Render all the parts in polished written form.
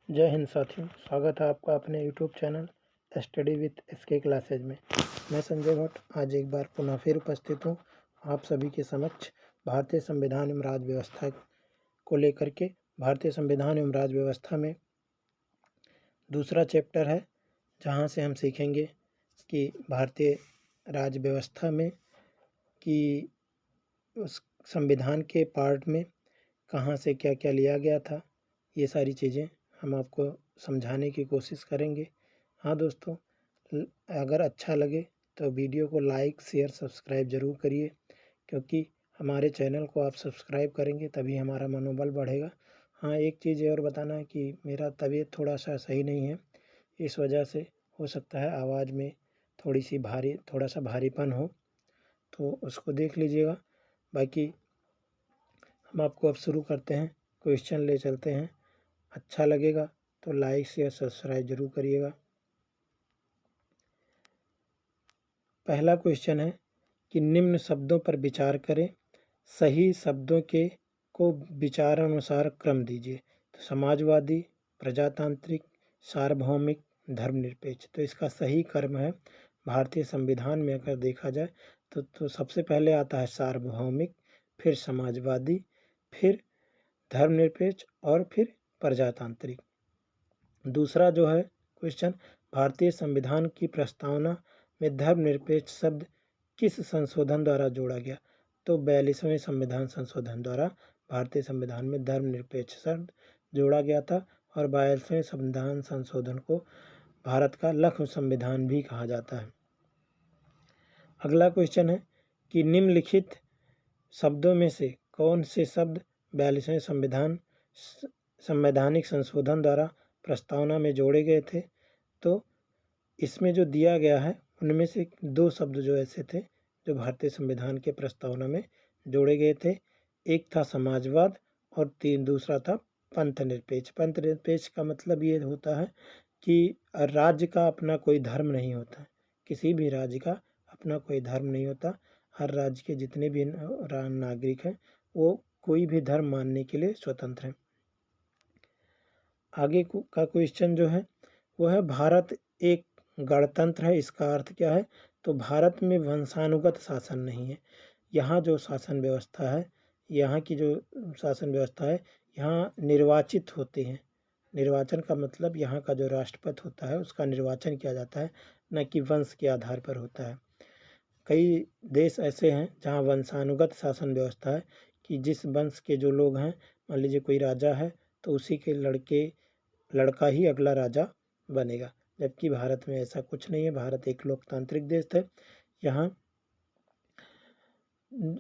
जय हिंद साथियों, स्वागत है आपका अपने YouTube channel study with SK classes में। मैं संजय भट्ट आज एक बार पुनः फिर उपस्थित हूँ आप सभी के समक्ष भारतीय संविधान एवं राज्य व्यवस्था को लेकर के। भारतीय संविधान एवं राज्य व्यवस्था में दूसरा चैप्टर है, जहाँ से हम सीखेंगे कि भारतीय राज्य व्यवस्था में कि उस संविधान के पार्ट में कहाँ से क्या क्या लिया गया था। ये सारी चीज़ें हम आपको समझाने की कोशिश करेंगे। हाँ दोस्तों, अगर अच्छा लगे तो वीडियो को लाइक शेयर सब्सक्राइब ज़रूर करिए, क्योंकि हमारे चैनल को आप सब्सक्राइब करेंगे तभी हमारा मनोबल बढ़ेगा। हाँ, एक चीज़ और बताना है कि मेरा तबीयत थोड़ा सा सही नहीं है, इस वजह से हो सकता है आवाज़ में थोड़ा सा भारीपन हो, तो उसको देख लीजिएगा। बाकी हम आपको अब शुरू करते हैं, क्वेश्चन ले चलते हैं। अच्छा लगेगा तो लाइक शेयर सब्सक्राइब जरूर करिएगा। पहला क्वेश्चन है कि निम्न शब्दों पर विचार करें, सही शब्दों के को विचारानुसार क्रम दीजिए। तो समाजवादी, प्रजातांत्रिक, सार्वभौमिक, धर्मनिरपेक्ष। तो इसका सही क्रम है, भारतीय संविधान में अगर देखा जाए तो सबसे पहले आता है सार्वभौमिक, फिर समाजवादी, फिर धर्मनिरपेक्ष और फिर प्रजातांत्रिक। दूसरा जो है क्वेश्चन, भारतीय संविधान की प्रस्तावना में धर्मनिरपेक्ष शब्द किस संशोधन द्वारा जोड़ा गया। तो 42वें संविधान संशोधन द्वारा भारतीय संविधान में धर्मनिरपेक्ष शब्द जोड़ा गया था, और 42वें संविधान संशोधन को भारत का लघु संविधान भी कहा जाता है। अगला क्वेश्चन है कि निम्नलिखित शब्दों में से कौन से शब्द 42वें संवैधानिक संशोधन द्वारा प्रस्तावना में जोड़े गए थे। तो इसमें जो दिया गया है उनमें से दो शब्द जो ऐसे थे जो भारतीय संविधान के प्रस्तावना में जोड़े गए थे। एक था समाजवाद और दूसरा था पंथ निरपेक्ष। पंथ निरपेक्ष का मतलब ये होता है कि राज्य का अपना कोई धर्म नहीं होता, किसी भी राज्य का अपना कोई धर्म नहीं होता। हर राज्य के जितने भी नागरिक हैं वो कोई भी धर्म मानने के लिए स्वतंत्र हैं। आगे का क्वेश्चन जो है वो है, भारत एक गणतंत्र है, इसका अर्थ क्या है। तो भारत में वंशानुगत शासन नहीं है। यहाँ जो शासन व्यवस्था है, यहाँ की जो शासन व्यवस्था है, यहाँ निर्वाचित होते हैं। निर्वाचन का मतलब यहाँ का जो राष्ट्रपति होता है उसका निर्वाचन किया जाता है, न कि वंश के आधार पर होता है। कई देश ऐसे हैं जहाँ वंशानुगत शासन व्यवस्था है कि जिस वंश के जो लोग हैं, मान लीजिए कोई राजा है तो उसी के लड़का ही अगला राजा बनेगा, जबकि भारत में ऐसा कुछ नहीं है। भारत एक लोकतांत्रिक देश है। यहाँ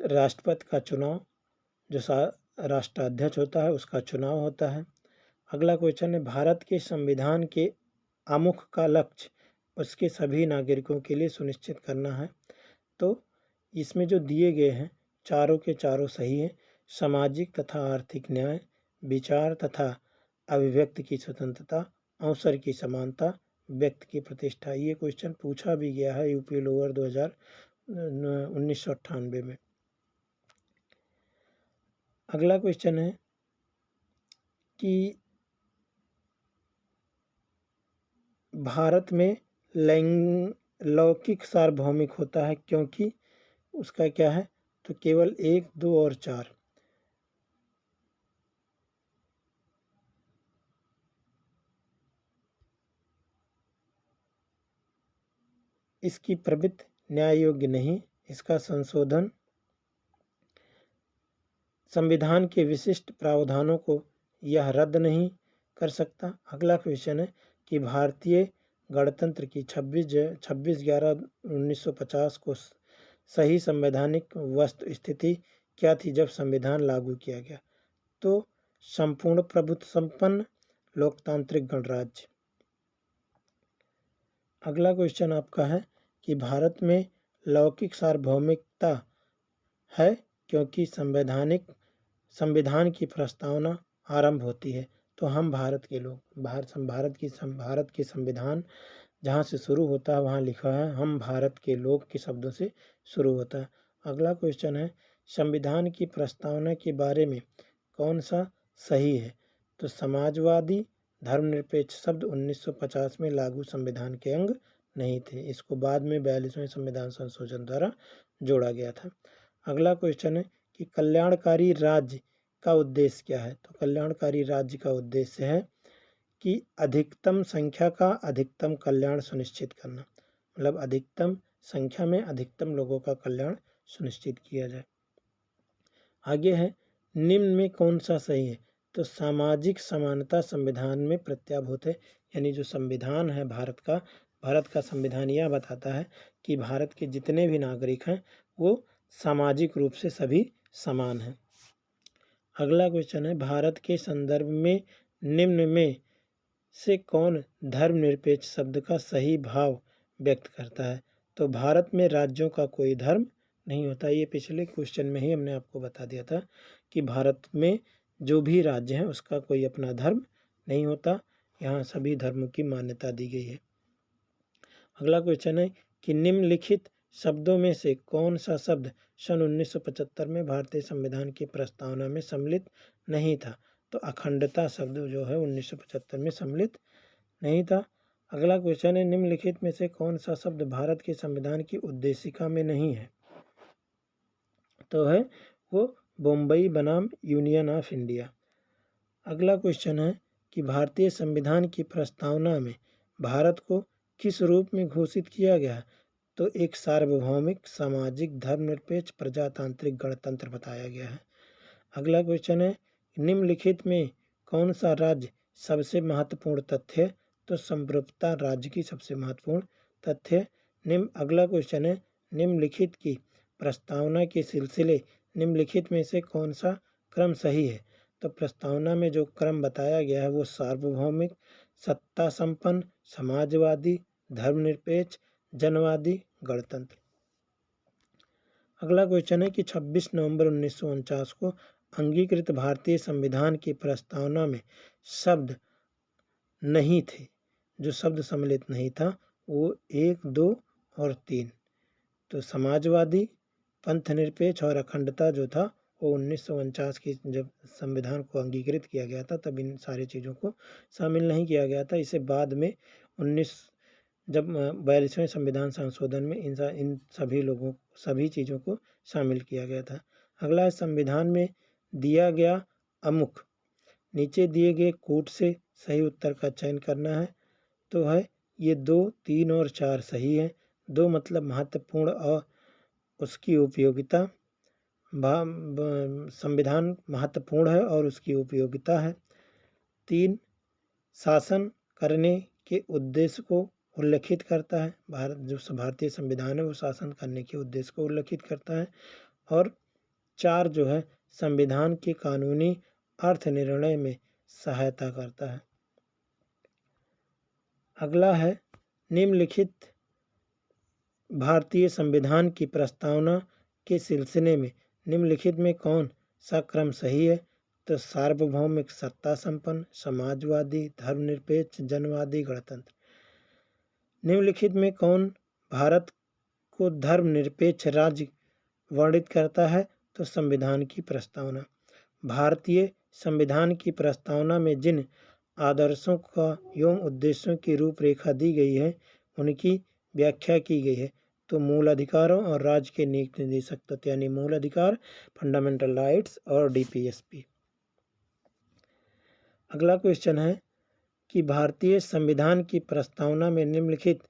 राष्ट्रपति का चुनाव, जो राष्ट्राध्यक्ष होता है उसका चुनाव होता है। अगला क्वेश्चन है, भारत के संविधान के आमुख का लक्ष्य उसके सभी नागरिकों के लिए सुनिश्चित करना है। तो इसमें जो दिए गए हैं चारों के चारों सही हैं। सामाजिक तथा आर्थिक न्याय, विचार तथा अभिव्यक्ति की स्वतंत्रता, अवसर की समानता, व्यक्ति की प्रतिष्ठा। ये क्वेश्चन पूछा भी गया है यूपी लोअर 1998 में। अगला क्वेश्चन है कि भारत में लौकिक सार्वभौमिक होता है क्योंकि उसका क्या है, तो केवल 1, 2 और 4। इसकी प्रवृत्ति न्याय योग्य नहीं, इसका संशोधन संविधान के विशिष्ट प्रावधानों को यह रद्द नहीं कर सकता। अगला क्वेश्चन है कि भारतीय गणतंत्र की 26/11/1950 को सही संवैधानिक वस्तु स्थिति क्या थी जब संविधान लागू किया गया। तो संपूर्ण प्रभुत्व संपन्न लोकतांत्रिक गणराज्य। अगला क्वेश्चन आपका है कि भारत में लौकिक सार्वभौमिकता है क्योंकि संविधान की प्रस्तावना आरंभ होती है। तो हम भारत के लोग, भारत की संविधान जहाँ से शुरू होता है वहाँ लिखा है हम भारत के लोग के शब्दों से शुरू होता है। अगला क्वेश्चन है, संविधान की प्रस्तावना के बारे में कौन सा सही है। तो समाजवादी, धर्मनिरपेक्ष शब्द 1950 में लागू संविधान के अंग नहीं थे। इसको बाद में 42वें संविधान संशोधन द्वारा जोड़ा गया था। अगला क्वेश्चन है कि कल्याणकारी राज्य का उद्देश्य क्या है। तो कल्याणकारी राज्य का उद्देश्य है कि अधिकतम संख्या का अधिकतम कल्याण सुनिश्चित करना, मतलब अधिकतम संख्या में अधिकतम लोगों का कल्याण सुनिश्चित किया जाए। आगे है निम्न में कौन सा सही है। तो सामाजिक समानता संविधान में प्रत्याभूत है, यानी जो संविधान है भारत का संविधान यह बताता है कि भारत के जितने भी नागरिक हैं वो सामाजिक रूप से सभी समान हैं। अगला क्वेश्चन है भारत के संदर्भ में निम्न में से कौन धर्मनिरपेक्ष शब्द का सही भाव व्यक्त करता है। तो भारत में राज्यों का कोई धर्म नहीं होता। ये पिछले क्वेश्चन में ही हमने आपको बता दिया था कि भारत में जो भी राज्य है उसका कोई अपना धर्म नहीं होता, यहाँ सभी धर्मों की मान्यता दी गई है। अगला क्वेश्चन है कि निम्नलिखित शब्दों में से कौन सा शब्द सन 1975 में भारतीय संविधान की प्रस्तावना में सम्मिलित नहीं था। तो अखंडता शब्द जो है 1975 में सम्मिलित नहीं था। अगला क्वेश्चन है निम्नलिखित में से कौन सा शब्द भारत के संविधान की उद्देशिका में नहीं है। तो है वो बम्बई बनाम यूनियन ऑफ इंडिया। अगला क्वेश्चन है कि भारतीय संविधान की प्रस्तावना में भारत को किस रूप में घोषित किया गया। तो एक सार्वभौमिक सामाजिक धर्मनिरपेक्ष प्रजातांत्रिक गणतंत्र बताया गया है। अगला क्वेश्चन है निम्नलिखित में कौन सा राज्य सबसे महत्वपूर्ण तथ्य है। तो संप्रभुता राज्य की सबसे महत्वपूर्ण तथ्य। अगला क्वेश्चन है निम्नलिखित की प्रस्तावना के सिलसिले निम्नलिखित में से कौन सा क्रम सही है। तो प्रस्तावना में जो क्रम बताया गया है वो सार्वभौमिक, सत्ता संपन्न, समाजवादी, धर्मनिरपेक्ष, जनवादी, गणतंत्र। अगला क्वेश्चन है कि 26 नवंबर 1949 को अंगीकृत भारतीय संविधान की प्रस्तावना में शब्द नहीं थे, जो शब्द सम्मिलित नहीं था वो 1, 2 और 3। तो समाजवादी, पंथनिरपेक्ष और अखंडता जो था वो 1949 की जब संविधान को अंगीकृत किया गया था तब इन सारी चीज़ों को शामिल नहीं किया गया था। इसे बाद में 42वें संविधान संशोधन में इन सभी चीज़ों को शामिल किया गया था। अगला संविधान में दिया गया अमुख नीचे दिए गए कूट से सही उत्तर का चयन करना है। तो है ये 2, 3 और 4 सही है। 2 मतलब महत्वपूर्ण और उसकी उपयोगिता, संविधान महत्वपूर्ण है और उसकी उपयोगिता है। 3 शासन करने के उद्देश्य को उल्लेखित करता है। भारतीय संविधान है वो शासन करने के उद्देश्य को उल्लेखित करता है। और 4 जो है संविधान के कानूनी अर्थ निर्णय में सहायता करता है। अगला है निम्नलिखित भारतीय संविधान की प्रस्तावना के सिलसिले में निम्नलिखित में कौन सा क्रम सही है। तो सार्वभौमिक, सत्ता संपन्न, समाजवादी, धर्मनिरपेक्ष, जनवादी, गणतंत्र। निम्नलिखित में कौन भारत को धर्मनिरपेक्ष राज्य वर्णित करता है। तो संविधान की प्रस्तावना। भारतीय संविधान की प्रस्तावना में जिन आदर्शों का एवं उद्देश्यों की रूपरेखा दी गई है उनकी व्याख्या की गई है। तो मूल अधिकारों और राज्य के नीति निर्देशक तत्व यानी मूल अधिकार, फंडामेंटल राइट्स और डीपीएसपी। अगला क्वेश्चन है कि भारतीय संविधान की प्रस्तावना में निम्नलिखित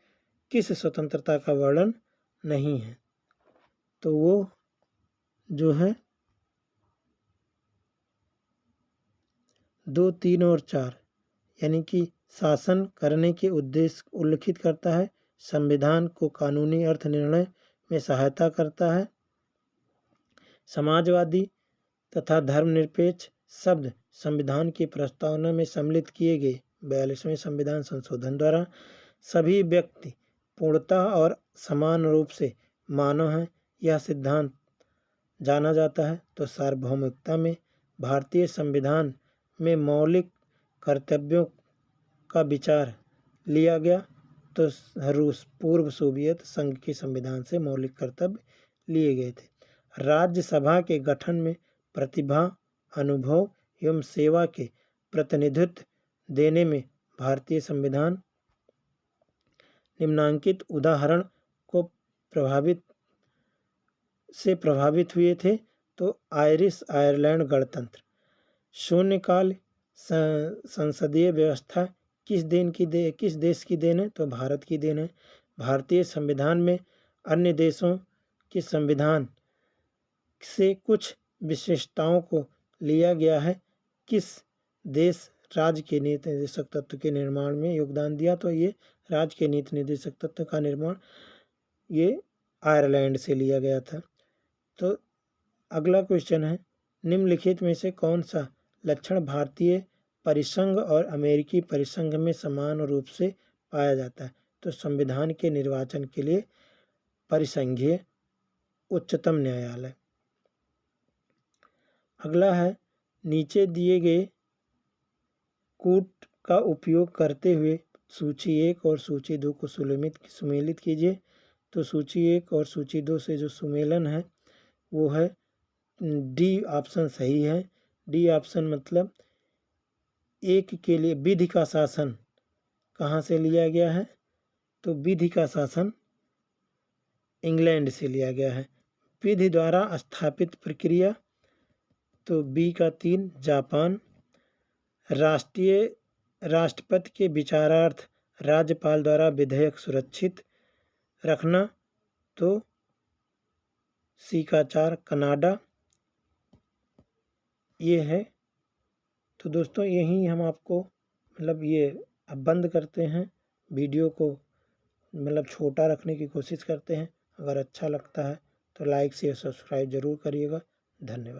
किस स्वतंत्रता का वर्णन नहीं है। तो वो जो है 2, 3 और 4 यानी कि शासन करने के उद्देश्य उल्लेखित करता है, संविधान को कानूनी अर्थ निर्णय में सहायता करता है, समाजवादी तथा धर्मनिरपेक्ष शब्द संविधान की प्रस्तावना में सम्मिलित किए गए 42वें संविधान संशोधन द्वारा सभी व्यक्ति पूर्णतः और समान रूप से मानव हैं, यह सिद्धांत जाना जाता है। तो सार्वभौमिकता में भारतीय संविधान में मौलिक कर्तव्यों का विचार लिया गया। तो रूस पूर्व सोवियत संघ के संविधान से मौलिक कर्तव्य लिए गए थे। राज्यसभा के गठन में प्रतिभा, अनुभव एवं सेवा के प्रतिनिधित्व देने में भारतीय संविधान निम्नांकित उदाहरण को प्रभावित हुए थे। तो आयरिश आयरलैंड गणतंत्र। शून्यकाल संसदीय व्यवस्था किस देश की देन है? तो भारत की देन है। भारतीय संविधान में अन्य देशों के संविधान से कुछ विशेषताओं को लिया गया है। किस देश राज्य के नीति निर्देशक तत्व के निर्माण में योगदान दिया? तो ये राज्य के नीति निर्देशक तत्व का निर्माण ये आयरलैंड से लिया गया था। तो अगला क्वेश्चन है, निम्नलिखित में से कौन सा लक्षण भारतीय परिसंघ और अमेरिकी परिसंघ में समान रूप से पाया जाता है? तो संविधान के निर्वाचन के लिए परिसंघीय उच्चतम न्यायालय। अगला है, नीचे दिए गए कूट का उपयोग करते हुए सूची 1 और सूची 2 को सुमेलित कीजिए। तो सूची 1 और सूची 2 से जो सुमेलन है वो है डी ऑप्शन सही है। डी ऑप्शन मतलब एक के लिए विधि का शासन कहाँ से लिया गया है? तो विधि का शासन इंग्लैंड से लिया गया है। विधि द्वारा स्थापित प्रक्रिया तो बी का 3 जापान। राष्ट्रपति के विचारार्थ राज्यपाल द्वारा विधेयक सुरक्षित रखना तो सी का 4 कनाडा। ये है। तो दोस्तों यही हम आपको ये अब बंद करते हैं वीडियो को, छोटा रखने की कोशिश करते हैं। अगर अच्छा लगता है तो लाइक शेयर सब्सक्राइब ज़रूर करिएगा। धन्यवाद।